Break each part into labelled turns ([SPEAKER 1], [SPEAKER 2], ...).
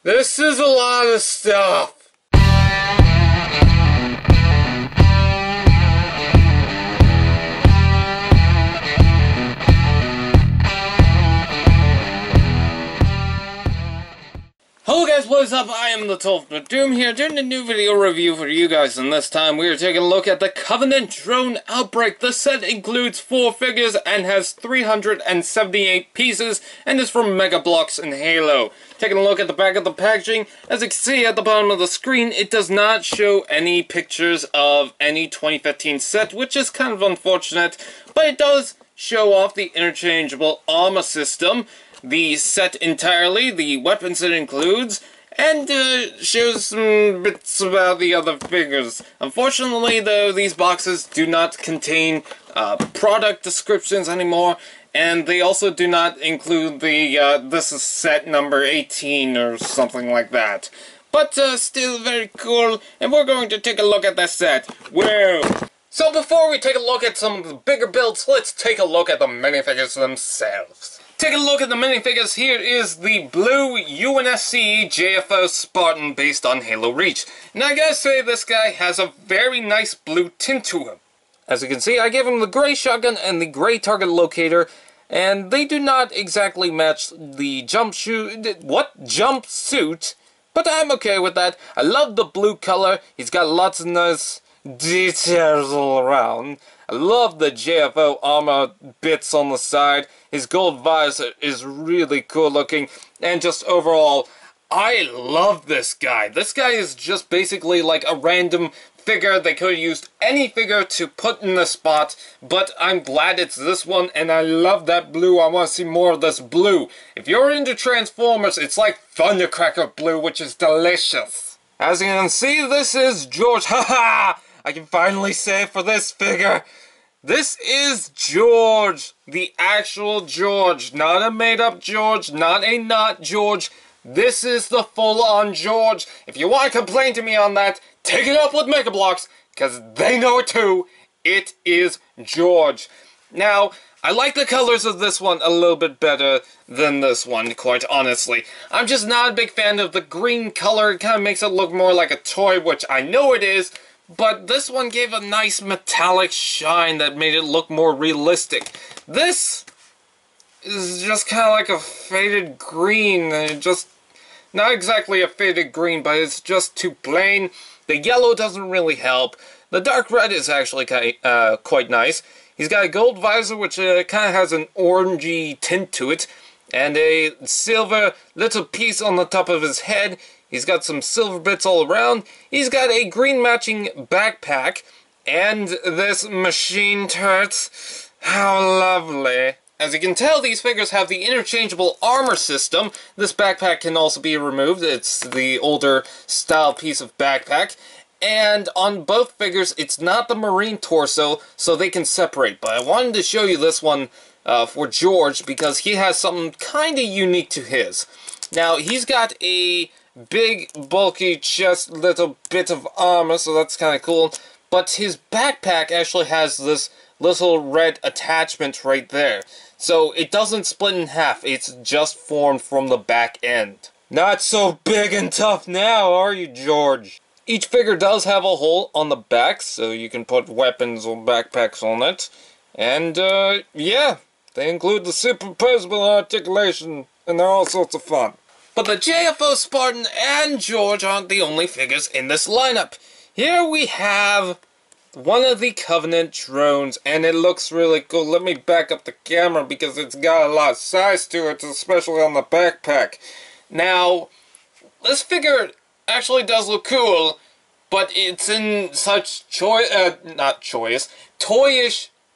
[SPEAKER 1] This is a lot of stuff. Hello guys, what is up? I am the Ultimate Doom here, doing a new video review for you guys, and this time we are taking a look at the Covenant Drone Outbreak. The set includes 4 figures and has 378 pieces, and is from Mega Bloks Halo. Taking a look at the back of the packaging, as you can see at the bottom of the screen, it does not show any pictures of any 2015 set, which is kind of unfortunate, but it does show off the interchangeable armor system, the set entirely, the weapons it includes, and shows some bits about the other figures. Unfortunately, though, these boxes do not contain product descriptions anymore, and they also do not include the, this is set number 18 or something like that. But still very cool, and we're going to take a look at that set. Whoa! So before we take a look at some of the bigger builds, let's take a look at the minifigures themselves. Take a look at the minifigures. Here is the blue UNSC JFO Spartan based on Halo Reach. Now I gotta say, this guy has a very nice blue tint to him. As you can see, I gave him the gray shotgun and the gray target locator, and they do not exactly match the jumpsuit, but I'm okay with that. I love the blue color. He's got lots of nice details all around. I love the JFO armor bits on the side. His gold visor is really cool looking, and just overall, I love this guy. This guy is just basically like a random figure. They could have used any figure to put in the spot, but I'm glad it's this one, and I love that blue. I want to see more of this blue. If you're into Transformers, it's like Thundercracker blue, which is delicious. As you can see, this is George. Haha! I can finally say it for this figure. This is George, the actual George, not a made-up George, not a not George. This is the full-on George. If you want to complain to me on that, take it up with Mega Bloks, because they know it too. It is George. Now, I like the colors of this one a little bit better than this one, quite honestly. I'm just not a big fan of the green color. It kind of makes it look more like a toy, which I know it is. But this one gave a nice metallic shine that made it look more realistic. This is just kind of like a faded green. Just not exactly a faded green, but it's just too plain. The yellow doesn't really help. The dark red is actually quite nice. He's got a gold visor, which kind of has an orangey tint to it, and a silver little piece on the top of his head. He's got some silver bits all around. He's got a green matching backpack. And this machine turret. How lovely. As you can tell, these figures have the interchangeable armor system. This backpack can also be removed. It's the older style piece of backpack. And on both figures, it's not the marine torso, so they can separate. But I wanted to show you this one for George, because he has something kind of unique to his. Now, he's got a big, bulky chest, little bit of armor, so that's kind of cool. But his backpack actually has this little red attachment right there. So it doesn't split in half, it's just formed from the back end. Not so big and tough now, are you, George? Each figure does have a hole on the back, so you can put weapons or backpacks on it. And, yeah, they include the super-poseable articulation, and they're all sorts of fun. But the JFO Spartan and George aren't the only figures in this lineup. Here we have one of the Covenant drones, and it looks really cool. Let me back up the camera because it's got a lot of size to it, especially on the backpack. Now, this figure actually does look cool, but it's in such toyish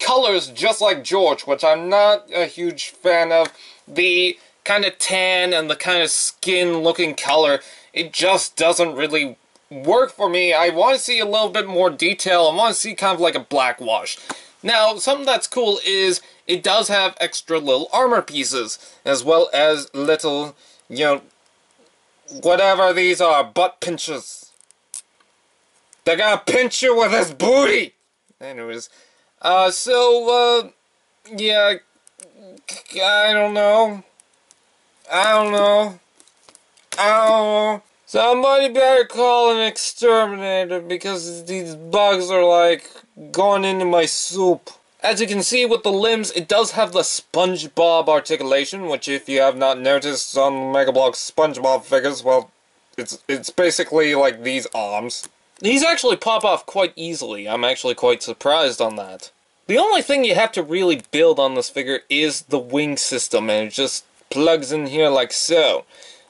[SPEAKER 1] colors just like George, which I'm not a huge fan of. The kind of tan and the kind of skin looking color, it just doesn't really work for me. I want to see a little bit more detail. I want to see kind of like a black wash. Now, something that's cool is it does have extra little armor pieces, as well as little, you know, whatever these are, butt pinches. They're gonna pinch you with his booty! Anyways, yeah, I don't know. Ow! Somebody better call an exterminator because these bugs are like going into my soup. As you can see with the limbs, it does have the SpongeBob articulation, which if you have not noticed on Mega Bloks SpongeBob figures, well, it's basically like these arms. These actually pop off quite easily. I'm actually quite surprised on that. The only thing you have to really build on this figure is the wing system, and it just plugs in here like so.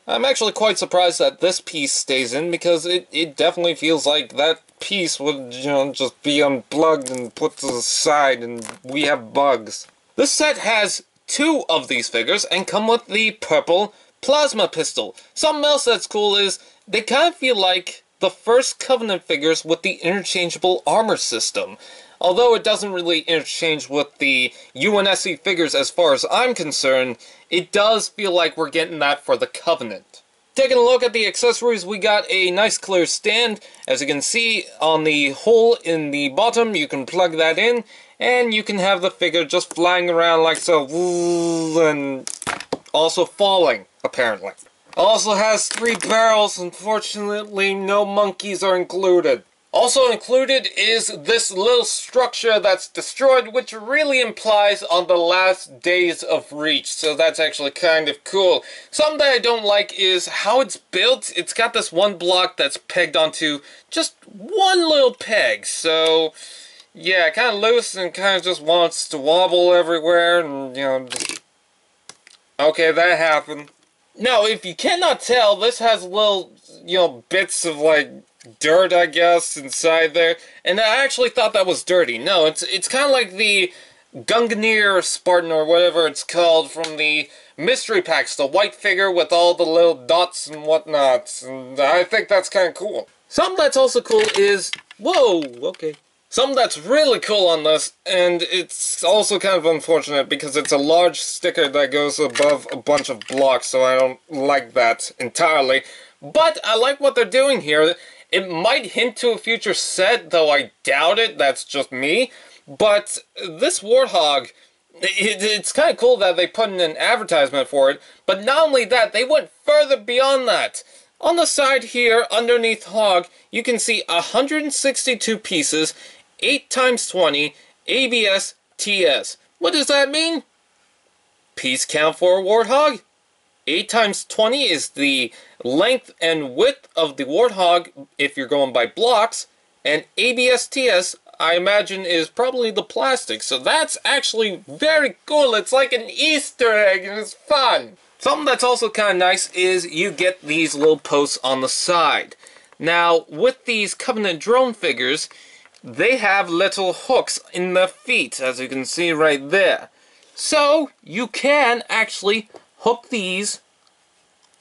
[SPEAKER 1] I'm actually quite surprised that this piece stays in, because it definitely feels like that piece would, just be unplugged and put to the side, and we have bugs. This set has 2 of these figures, and come with the purple plasma pistol. Something else that's cool is, they kind of feel like the first Covenant figures with the interchangeable armor system. Although it doesn't really interchange with the UNSC figures as far as I'm concerned, it does feel like we're getting that for the Covenant. Taking a look at the accessories, we got a nice clear stand. As you can see on the hole in the bottom, you can plug that in, and you can have the figure just flying around like so, and also falling, apparently. Also has 3 barrels, unfortunately no monkeys are included. Also included is this little structure that's destroyed, which really implies on the last days of Reach, so that's actually kind of cool. Something that I don't like is how it's built. It's got this one block that's pegged onto just one little peg, so yeah, kind of loose and kind of just wants to wobble everywhere, and just... Okay, that happened. Now, if you cannot tell, this has little, bits of, like, dirt, I guess, inside there. And I actually thought that was dirty. No, it's kind of like the Gungnir Spartan, or whatever it's called, from the mystery packs. The white figure with all the little dots and whatnot. And I think that's kind of cool. Something that's also cool is... Whoa, okay. Something that's really cool on this, and it's also kind of unfortunate because it's a large sticker that goes above a bunch of blocks, so I don't like that entirely. But I like what they're doing here. It might hint to a future set, though I doubt it, that's just me. But this Warthog, it's kind of cool that they put in an advertisement for it, but not only that, they went further beyond that. On the side here, underneath Hog, you can see 162 pieces, 8x20, ABS, TS. What does that mean? Piece count for a Warthog? 8x20 is the length and width of the Warthog if you're going by blocks, and ABS-TS, I imagine, is probably the plastic, so that's actually very cool. It's like an Easter egg, and it's fun. Something that's also kind of nice is you get these little posts on the side. Now, with these Covenant drone figures, they have little hooks in the feet, as you can see right there. So, you can actually hook these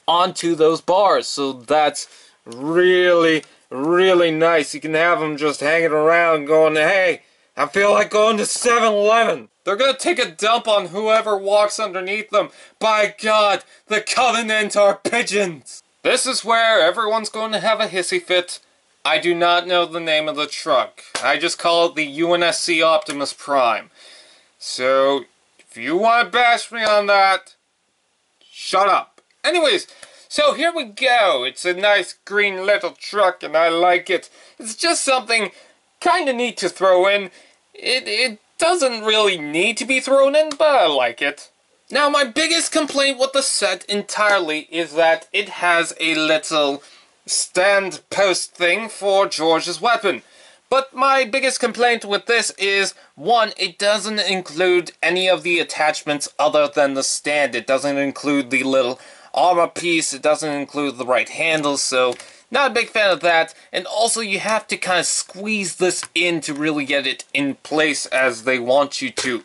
[SPEAKER 1] onto those bars, so that's really, really nice. You can have them just hanging around going, hey, I feel like going to 7-Eleven. They're gonna take a dump on whoever walks underneath them. By God, the Covenant are pigeons! This is where everyone's going to have a hissy fit. I do not know the name of the truck. I just call it the UNSC Optimus Prime. So, if you want to bash me on that, shut up. Anyways, so here we go. It's a nice green little truck and I like it. It's just something kind of neat to throw in. It doesn't really need to be thrown in, but I like it. Now, my biggest complaint with the set entirely is that it has a little stand post thing for Jorge's weapon. But my biggest complaint with this is, one, it doesn't include any of the attachments other than the stand. It doesn't include the little armor piece, it doesn't include the right handle, so not a big fan of that. And also you have to kind of squeeze this in to really get it in place as they want you to.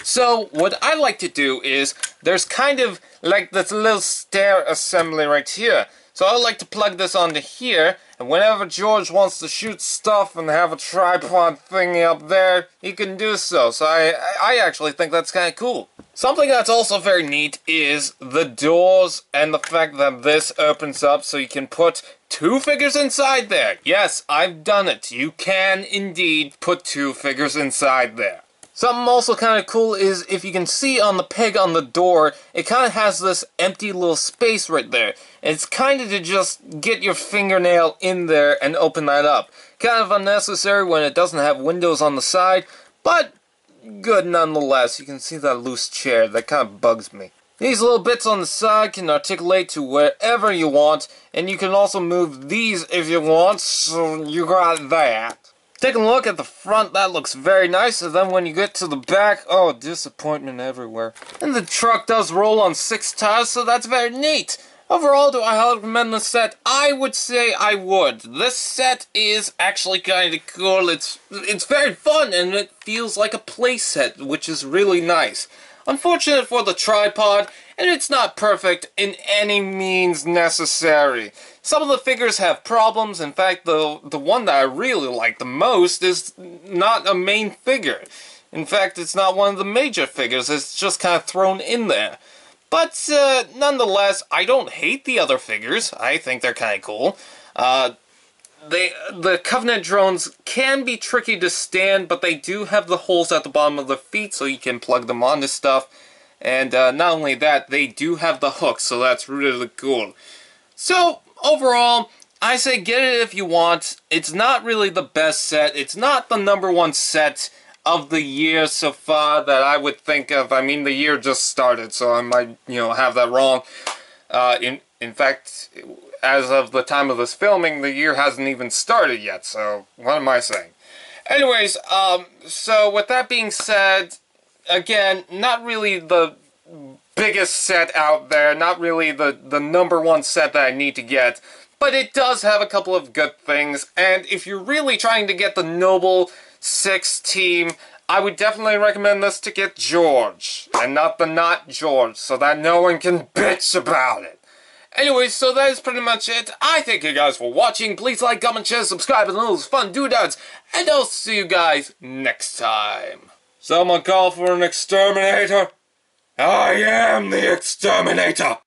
[SPEAKER 1] So what I like to do is, there's kind of like this little stair assembly right here. So I like to plug this onto here, and whenever George wants to shoot stuff and have a tripod thingy up there, he can do so. So I actually think that's kind of cool. Something that's also very neat is the doors and the fact that this opens up so you can put 2 figures inside there. Yes, I've done it. You can indeed put 2 figures inside there. Something also kind of cool is, if you can see on the peg on the door, it kind of has this empty little space right there. It's kind of to just get your fingernail in there and open that up. Kind of unnecessary when it doesn't have windows on the side, but good nonetheless. You can see that loose chair, that kind of bugs me. These little bits on the side can articulate to wherever you want, and you can also move these if you want, so you got that. Taking a look at the front, that looks very nice, and then when you get to the back, oh, disappointment everywhere. And the truck does roll on 6 tires, so that's very neat. Overall, do I highly recommend this set? I would say I would. This set is actually kind of cool. It's very fun, and it feels like a play set, which is really nice. Unfortunate for the tripod, and it's not perfect in any means necessary. Some of the figures have problems. In fact, the one that I really like the most is not a main figure. In fact, it's not one of the major figures. It's just kind of thrown in there. But nonetheless, I don't hate the other figures. I think they're kind of cool. The Covenant drones can be tricky to stand, but they do have the holes at the bottom of the feet, so you can plug them onto stuff. And not only that, they do have the hooks, so that's really cool. So, overall, I say get it if you want. It's not really the best set. It's not the #1 set of the year so far that I would think of. I mean, the year just started, so I might, have that wrong. In fact, as of the time of this filming, the year hasn't even started yet, so what am I saying? Anyways, so with that being said, again, not really the biggest set out there, not really the #1 set that I need to get, but it does have a couple of good things, and if you're really trying to get the Noble 6 team, I would definitely recommend this to get George, and not the not George, so that no one can bitch about it. Anyways, so that is pretty much it. I thank you guys for watching. Please like, comment, share, subscribe, and all those fun doodads, and I'll see you guys next time. Someone call for an exterminator? I am the exterminator!